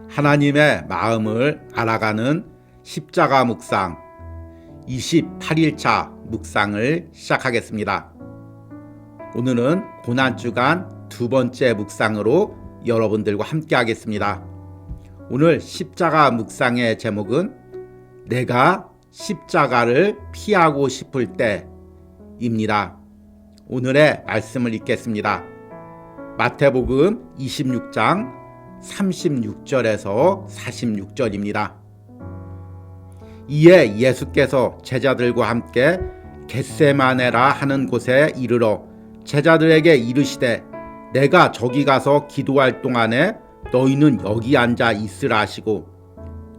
하나님의 마음을 알아가는 십자가 묵상 28일차 묵상을 시작하겠습니다. 오늘은 고난주간 두 번째 묵상으로 여러분들과 함께 하겠습니다. 오늘 십자가 묵상의 제목은 내가 십자가를 피하고 싶을 때입니다. 오늘의 말씀을 읽겠습니다. 마태복음 26장 36절에서 46절입니다. 이에 예수께서 제자들과 함께 겟세마네라 하는 곳에 이르러 제자들에게 이르시되 내가 저기 가서 기도할 동안에 너희는 여기 앉아 있으라 하시고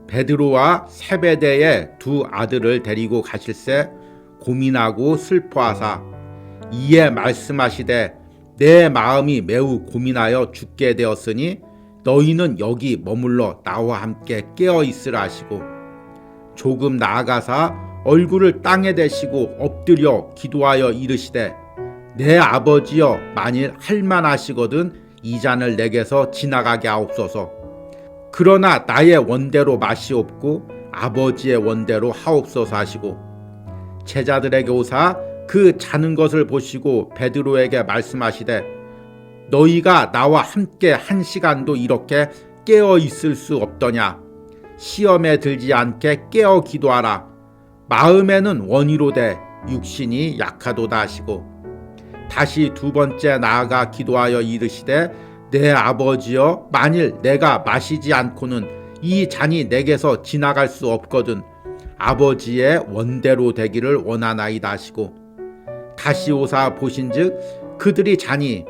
베드로와 세베대의 두 아들을 데리고 가실새 고민하고 슬퍼하사 이에 말씀하시되 내 마음이 매우 고민하여 죽게 되었으니 너희는 여기 머물러 나와 함께 깨어 있으라 하시고 조금 나아가사 얼굴을 땅에 대시고 엎드려 기도하여 이르시되 내 아버지여 만일 할만하시거든 이 잔을 내게서 지나가게 하옵소서. 그러나 나의 원대로 마시옵고 아버지의 원대로 하옵소서 하시고 제자들에게 오사 그 자는 것을 보시고 베드로에게 말씀하시되 너희가 나와 함께 한 시간도 이렇게 깨어 있을 수 없더냐. 시험에 들지 않게 깨어 기도하라. 마음에는 원이로되 육신이 약하도다 하시고 다시 두 번째 나아가 기도하여 이르시되 내 아버지여 만일 내가 마시지 않고는 이 잔이 내게서 지나갈 수 없거든 아버지의 원대로 되기를 원하나이다 하시고 다시 오사 보신즉 그들이 자니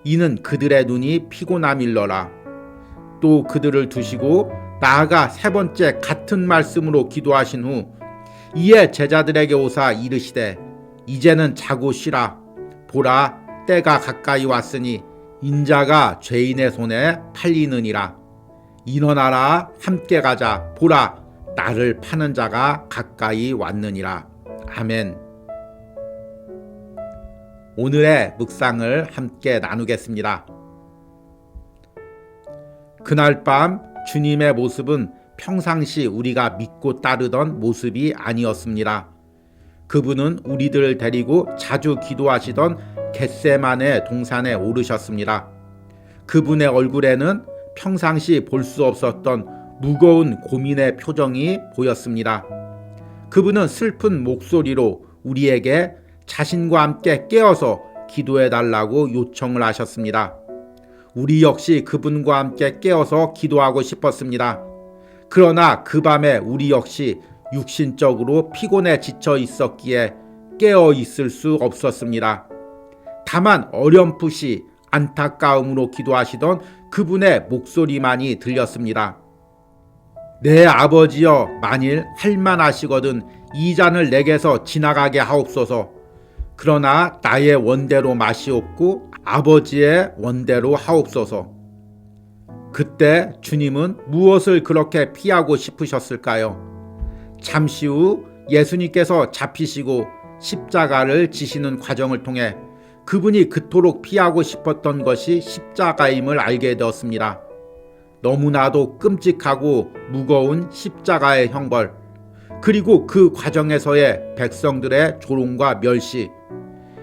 이는 그들의 눈이 피곤함일러라. 또 그들을 두시고 나아가 세 번째 같은 말씀으로 기도하신 후 이에 제자들에게 오사 이르시되 이제는 자고 쉬라. 보라 때가 가까이 왔으니 인자가 죄인의 손에 팔리느니라. 일어나라 함께 가자. 보라 나를 파는 자가 가까이 왔느니라. 아멘. 오늘의 묵상을 함께 나누겠습니다. 그날 밤 주님의 모습은 평상시 우리가 믿고 따르던 모습이 아니었습니다. 그분은 우리들을 데리고 자주 기도하시던 겟세마네 동산에 오르셨습니다. 그분의 얼굴에는 평상시 볼 수 없었던 무거운 고민의 표정이 보였습니다. 그분은 슬픈 목소리로 우리에게 자신과 함께 깨어서 기도해달라고 요청을 하셨습니다. 우리 역시 그분과 함께 깨어서 기도하고 싶었습니다. 그러나 그 밤에 우리 역시 육신적으로 피곤해 지쳐 있었기에 깨어 있을 수 없었습니다. 다만 어렴풋이 안타까움으로 기도하시던 그분의 목소리만이 들렸습니다. 내 아버지여 만일 할만하시거든 이 잔을 내게서 지나가게 하옵소서. 그러나 나의 원대로 마시옵고 아버지의 원대로 하옵소서. 그때 주님은 무엇을 그렇게 피하고 싶으셨을까요? 잠시 후 예수님께서 잡히시고 십자가를 지시는 과정을 통해 그분이 그토록 피하고 싶었던 것이 십자가임을 알게 되었습니다. 너무나도 끔찍하고 무거운 십자가의 형벌, 그리고 그 과정에서의 백성들의 조롱과 멸시,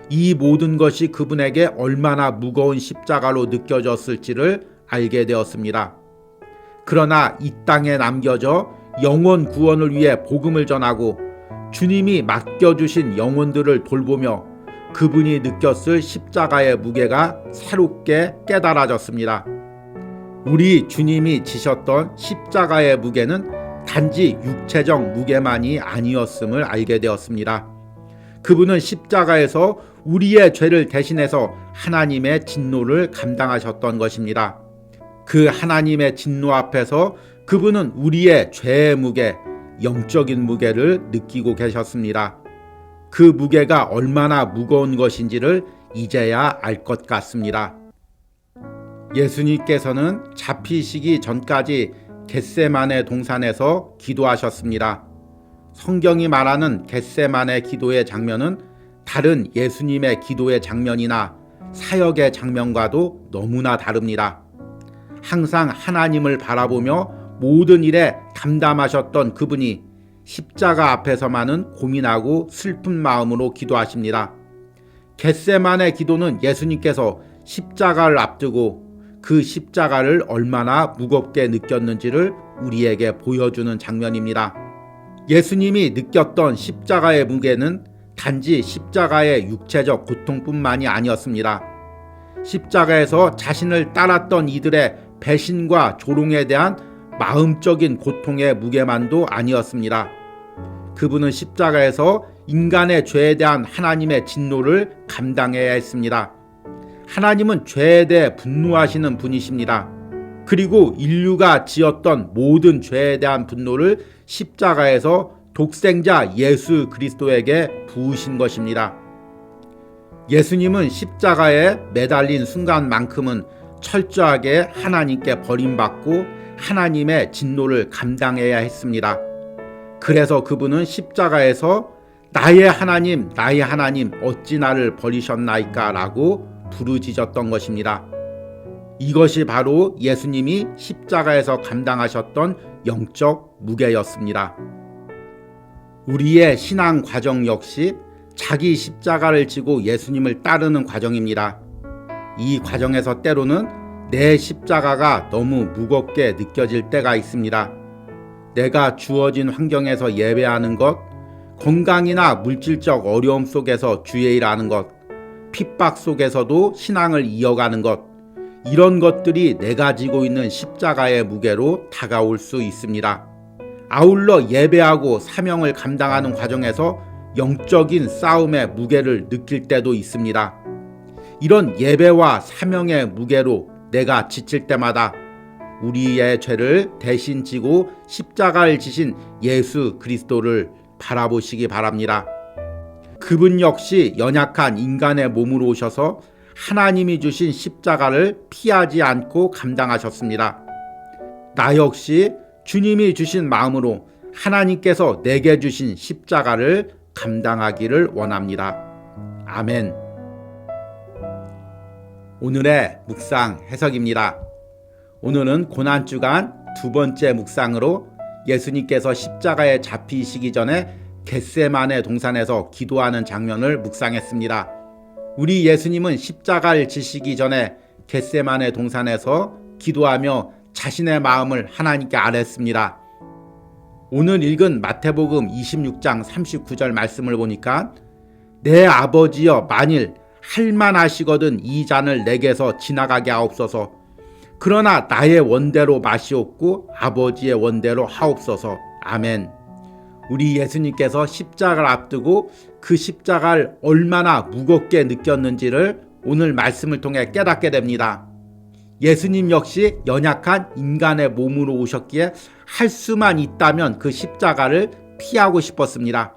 이 모든 것이 그분에게 얼마나 무거운 십자가로 느껴졌을지를 알게 되었습니다. 그러나 이 땅에 남겨져 영혼 구원을 위해 복음을 전하고 주님이 맡겨주신 영혼들을 돌보며 그분이 느꼈을 십자가의 무게가 새롭게 깨달아졌습니다. 우리 주님이 지셨던 십자가의 무게는 단지 육체적 무게만이 아니었음을 알게 되었습니다. 그분은 십자가에서 우리의 죄를 대신해서 하나님의 진노를 감당하셨던 것입니다. 그 하나님의 진노 앞에서 그분은 우리의 죄의 무게, 영적인 무게를 느끼고 계셨습니다. 그 무게가 얼마나 무거운 것인지를 이제야 알 것 같습니다. 예수님께서는 잡히시기 전까지 겟세마네 동산에서 기도하셨습니다. 성경이 말하는 겟세마네 기도의 장면은 다른 예수님의 기도의 장면이나 사역의 장면과도 너무나 다릅니다. 항상 하나님을 바라보며 모든 일에 담담하셨던 그분이 십자가 앞에서만은 고민하고 슬픈 마음으로 기도하십니다. 겟세마네 기도는 예수님께서 십자가를 앞두고 그 십자가를 얼마나 무겁게 느꼈는지를 우리에게 보여주는 장면입니다. 예수님이 느꼈던 십자가의 무게는 단지 십자가의 육체적 고통뿐만이 아니었습니다. 십자가에서 자신을 따랐던 이들의 배신과 조롱에 대한 마음적인 고통의 무게만도 아니었습니다. 그분은 십자가에서 인간의 죄에 대한 하나님의 진노를 감당해야 했습니다. 하나님은 죄에 대해 분노하시는 분이십니다. 그리고 인류가 지었던 모든 죄에 대한 분노를 십자가에서 독생자 예수 그리스도에게 부으신 것입니다. 예수님은 십자가에 매달린 순간만큼은 철저하게 하나님께 버림받고 하나님의 진노를 감당해야 했습니다. 그래서 그분은 십자가에서 나의 하나님 어찌 나를 버리셨나이까 라고 부르짖었던 것입니다. 이것이 바로 예수님이 십자가에서 감당하셨던 영적 무게였습니다. 우리의 신앙 과정 역시 자기 십자가를 지고 예수님을 따르는 과정입니다. 이 과정에서 때로는 내 십자가가 너무 무겁게 느껴질 때가 있습니다. 내가 주어진 환경에서 예배하는 것, 건강이나 물질적 어려움 속에서 주의 일하는 것, 핍박 속에서도 신앙을 이어가는 것, 이런 것들이 내가 지고 있는 십자가의 무게로 다가올 수 있습니다. 아울러 예배하고 사명을 감당하는 과정에서 영적인 싸움의 무게를 느낄 때도 있습니다. 이런 예배와 사명의 무게로 내가 지칠 때마다 우리의 죄를 대신 지고 십자가를 지신 예수 그리스도를 바라보시기 바랍니다. 그분 역시 연약한 인간의 몸으로 오셔서 하나님이 주신 십자가를 피하지 않고 감당하셨습니다. 나 역시 주님이 주신 마음으로 하나님께서 내게 주신 십자가를 감당하기를 원합니다. 아멘. 오늘의 묵상 해석입니다. 오늘은 고난주간 두 번째 묵상으로 예수님께서 십자가에 잡히시기 전에 겟세마네 동산에서 기도하는 장면을 묵상했습니다. 우리 예수님은 십자가를 지시기 전에 겟세마네 동산에서 기도하며 자신의 마음을 하나님께 아뢰었습니다. 오늘 읽은 마태복음 26장 39절 말씀을 보니까 내 아버지여 만일 할만하시거든 이 잔을 내게서 지나가게 하옵소서. 그러나 나의 원대로 마시옵고 아버지의 원대로 하옵소서. 아멘. 우리 예수님께서 십자가를 앞두고 그 십자가를 얼마나 무겁게 느꼈는지를 오늘 말씀을 통해 깨닫게 됩니다. 예수님 역시 연약한 인간의 몸으로 오셨기에 할 수만 있다면 그 십자가를 피하고 싶었습니다.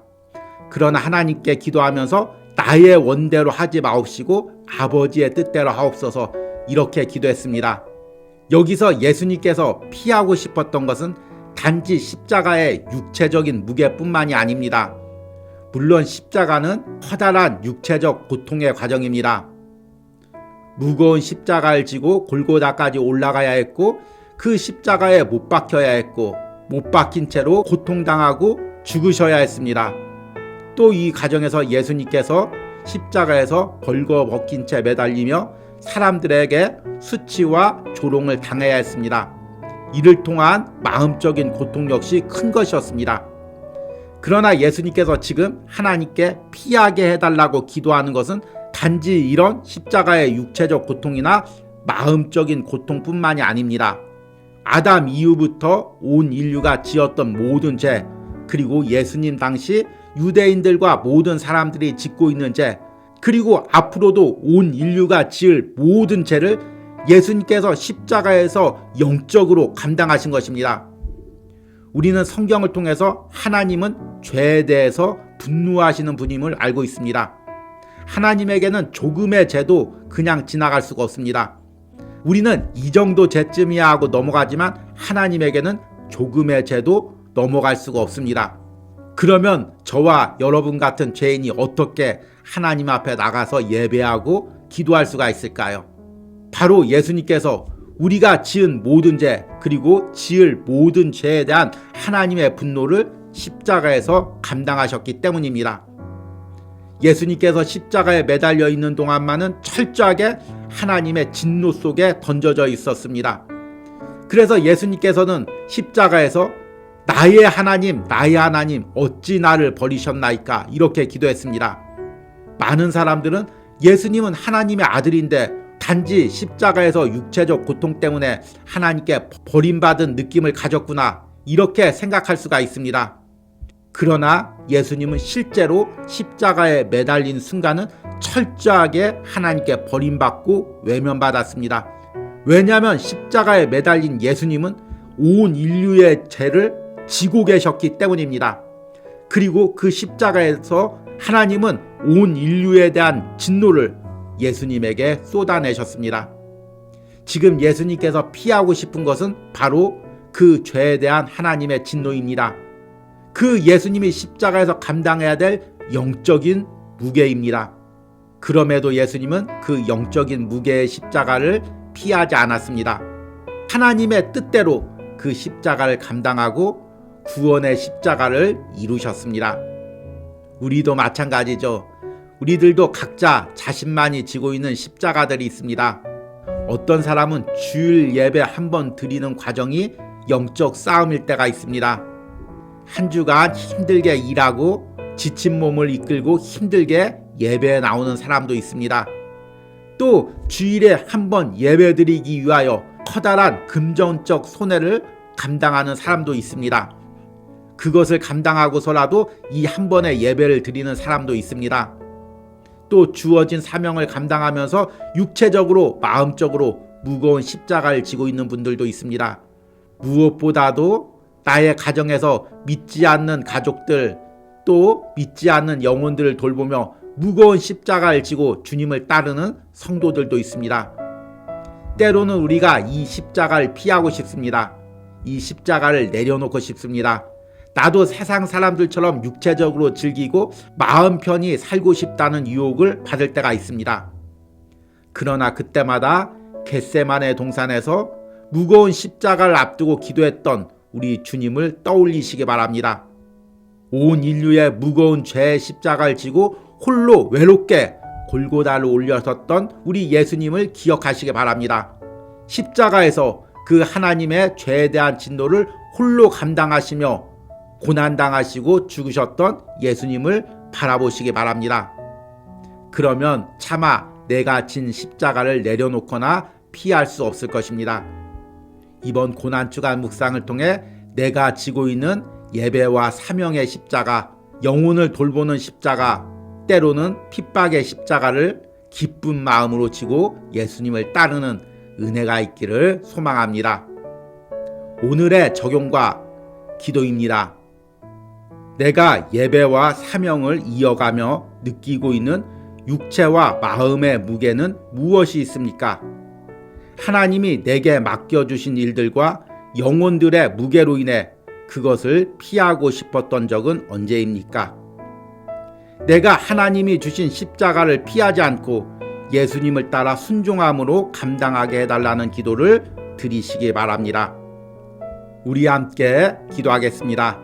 그러나 하나님께 기도하면서 나의 원대로 하지 마옵시고 아버지의 뜻대로 하옵소서 이렇게 기도했습니다. 여기서 예수님께서 피하고 싶었던 것은 단지 십자가의 육체적인 무게뿐만이 아닙니다. 물론 십자가는 커다란 육체적 고통의 과정입니다. 무거운 십자가를 지고 골고다까지 올라가야 했고 그 십자가에 못 박혀야 했고 못 박힌 채로 고통당하고 죽으셔야 했습니다. 또 이 과정에서 예수님께서 십자가에서 벌거벗긴 채 매달리며 사람들에게 수치와 조롱을 당해야 했습니다. 이를 통한 마음적인 고통 역시 큰 것이었습니다. 그러나 예수님께서 지금 하나님께 피하게 해달라고 기도하는 것은 단지 이런 십자가의 육체적 고통이나 마음적인 고통뿐만이 아닙니다. 아담 이후부터 온 인류가 지었던 모든 죄, 그리고 예수님 당시 유대인들과 모든 사람들이 짓고 있는 죄, 그리고 앞으로도 온 인류가 지을 모든 죄를 예수님께서 십자가에서 영적으로 감당하신 것입니다. 우리는 성경을 통해서 하나님은 죄에 대해서 분노하시는 분임을 알고 있습니다. 하나님에게는 조금의 죄도 그냥 지나갈 수가 없습니다. 우리는 이 정도 죄쯤이야 하고 넘어가지만 하나님에게는 조금의 죄도 넘어갈 수가 없습니다. 그러면 저와 여러분 같은 죄인이 어떻게 하나님 앞에 나가서 예배하고 기도할 수가 있을까요? 바로 예수님께서 우리가 지은 모든 죄 그리고 지을 모든 죄에 대한 하나님의 분노를 십자가에서 감당하셨기 때문입니다. 예수님께서 십자가에 매달려 있는 동안만은 철저하게 하나님의 진노 속에 던져져 있었습니다. 그래서 예수님께서는 십자가에서 나의 하나님 어찌 나를 버리셨나이까 이렇게 기도했습니다. 많은 사람들은 예수님은 하나님의 아들인데 단지 십자가에서 육체적 고통 때문에 하나님께 버림받은 느낌을 가졌구나 이렇게 생각할 수가 있습니다. 그러나 예수님은 실제로 십자가에 매달린 순간은 철저하게 하나님께 버림받고 외면받았습니다. 왜냐하면 십자가에 매달린 예수님은 온 인류의 죄를 지고 계셨기 때문입니다. 그리고 그 십자가에서 하나님은 온 인류에 대한 진노를 예수님에게 쏟아내셨습니다. 지금 예수님께서 피하고 싶은 것은 바로 그 죄에 대한 하나님의 진노입니다. 그 예수님이 십자가에서 감당해야 될 영적인 무게입니다. 그럼에도 예수님은 그 영적인 무게의 십자가를 피하지 않았습니다. 하나님의 뜻대로 그 십자가를 감당하고 구원의 십자가를 이루셨습니다. 우리도 마찬가지죠. 우리들도 각자 자신만이 지고 있는 십자가들이 있습니다. 어떤 사람은 주일 예배 한 번 드리는 과정이 영적 싸움일 때가 있습니다. 한 주간 힘들게 일하고 지친 몸을 이끌고 힘들게 예배에 나오는 사람도 있습니다. 또 주일에 한 번 예배 드리기 위하여 커다란 금전적 손해를 감당하는 사람도 있습니다. 그것을 감당하고서라도 이 한 번의 예배를 드리는 사람도 있습니다. 또 주어진 사명을 감당하면서 육체적으로 마음적으로 무거운 십자가를 지고 있는 분들도 있습니다. 무엇보다도 나의 가정에서 믿지 않는 가족들 또 믿지 않는 영혼들을 돌보며 무거운 십자가를 지고 주님을 따르는 성도들도 있습니다. 때로는 우리가 이 십자가를 피하고 싶습니다. 이 십자가를 내려놓고 싶습니다. 나도 세상 사람들처럼 육체적으로 즐기고 마음 편히 살고 싶다는 유혹을 받을 때가 있습니다. 그러나 그때마다 겟세마네 동산에서 무거운 십자가를 앞두고 기도했던 우리 주님을 떠올리시기 바랍니다. 온 인류의 무거운 죄의 십자가를 지고 홀로 외롭게 골고다를 올려섰던 우리 예수님을 기억하시기 바랍니다. 십자가에서 그 하나님의 죄에 대한 진노를 홀로 감당하시며 고난당하시고 죽으셨던 예수님을 바라보시기 바랍니다. 그러면 차마 내가 진 십자가를 내려놓거나 피할 수 없을 것입니다. 이번 고난주간 묵상을 통해 내가 지고 있는 예배와 사명의 십자가, 영혼을 돌보는 십자가, 때로는 핍박의 십자가를 기쁜 마음으로 지고 예수님을 따르는 은혜가 있기를 소망합니다. 오늘의 적용과 기도입니다. 내가 예배와 사명을 이어가며 느끼고 있는 육체와 마음의 무게는 무엇이 있습니까? 하나님이 내게 맡겨주신 일들과 영혼들의 무게로 인해 그것을 피하고 싶었던 적은 언제입니까? 내가 하나님이 주신 십자가를 피하지 않고 예수님을 따라 순종함으로 감당하게 해달라는 기도를 드리시기 바랍니다. 우리 함께 기도하겠습니다.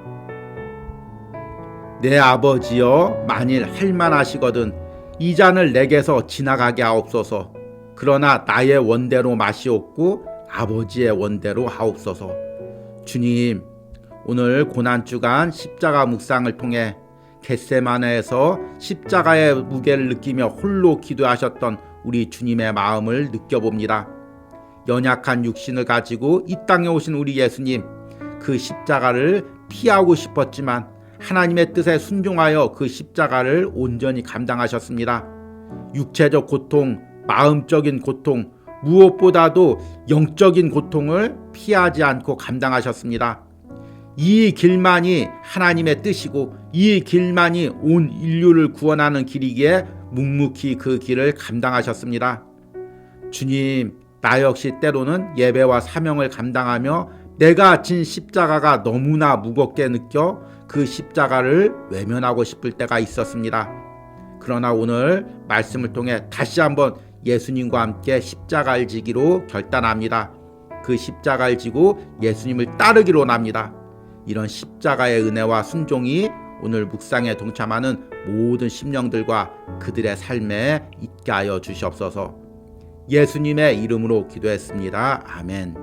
내 아버지여, 만일 할만하시거든 이 잔을 내게서 지나가게 하옵소서. 그러나 나의 원대로 마시옵고 아버지의 원대로 하옵소서. 주님, 오늘 고난주간 십자가 묵상을 통해 겟세마네에서 십자가의 무게를 느끼며 홀로 기도하셨던 우리 주님의 마음을 느껴봅니다. 연약한 육신을 가지고 이 땅에 오신 우리 예수님, 그 십자가를 피하고 싶었지만 하나님의 뜻에 순종하여 그 십자가를 온전히 감당하셨습니다. 육체적 고통, 마음적인 고통, 무엇보다도 영적인 고통을 피하지 않고 감당하셨습니다. 이 길만이 하나님의 뜻이고 이 길만이 온 인류를 구원하는 길이기에 묵묵히 그 길을 감당하셨습니다. 주님, 나 역시 때로는 예배와 사명을 감당하며 내가 진 십자가가 너무나 무겁게 느껴 그 십자가를 외면하고 싶을 때가 있었습니다. 그러나 오늘 말씀을 통해 다시 한번 예수님과 함께 십자가를 지기로 결단합니다. 그 십자가를 지고 예수님을 따르기로 원합니다. 이런 십자가의 은혜와 순종이 오늘 묵상에 동참하는 모든 심령들과 그들의 삶에 있게 하여 주시옵소서. 예수님의 이름으로 기도했습니다. 아멘.